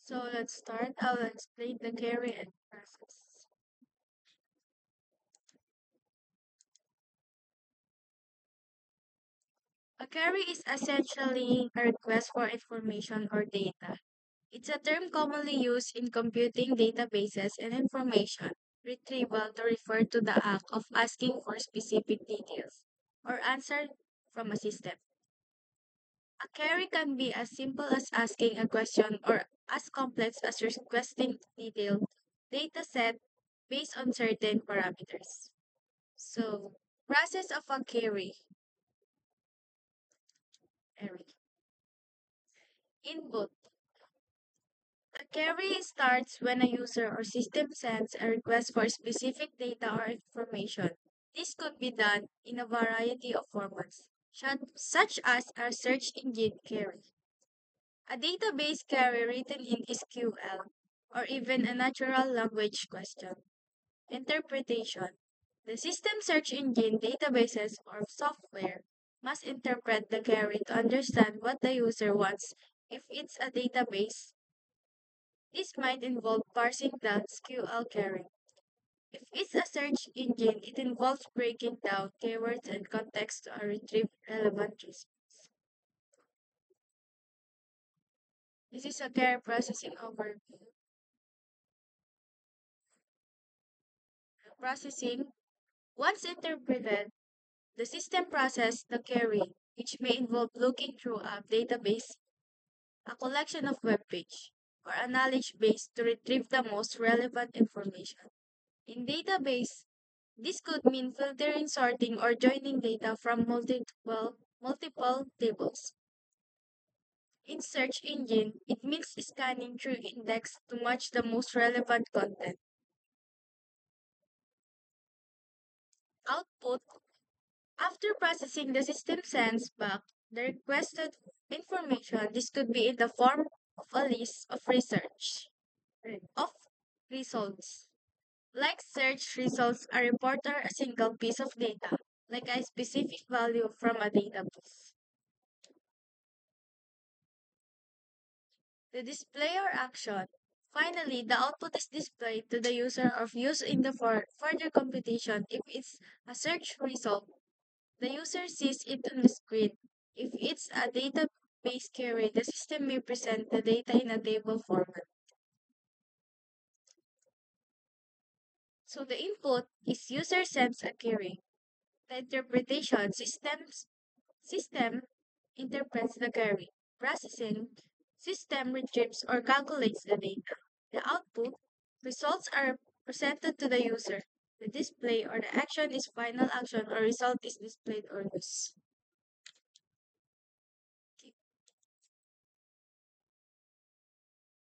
So let's start. I'll explain the query and process. A query is essentially a request for information or data. It's a term commonly used in computing databases and information retrieval to refer to the act of asking for specific details or answer from a system. A query can be as simple as asking a question or as complex as requesting detailed data set based on certain parameters. So, process of a query. Input. A query starts when a user or system sends a request for specific data or information. This could be done in a variety of formats, such as a search engine query, a database query written in SQL, or even a natural language question. Interpretation. The system search engine, databases, or software must interpret the query to understand what the user wants. If it's a database, this might involve parsing the SQL query. If it's a search engine, it involves breaking down keywords and context to retrieve relevant results. This is a query processing overview. Processing. Once interpreted, the system processes the query, which may involve looking through a database, a collection of web pages, or a knowledge base to retrieve the most relevant information. In database, this could mean filtering, sorting, or joining data from multiple tables. In search engine, it means scanning through index to match the most relevant content. Output. After processing, the system sends back the requested information. This could be in the form of a list of results. Like search results, a report or a single piece of data, like a specific value from a database. The display or action. Finally, the output is displayed to the user or used in the further computation. If it's a search result, the user sees it on the screen. If it's a database query, the system may present the data in a table format. So the input is user sends a query. The interpretation system interprets the query. Processing system retrieves or calculates the data. The output results are presented to the user. The display or the action is final action or result is displayed or used.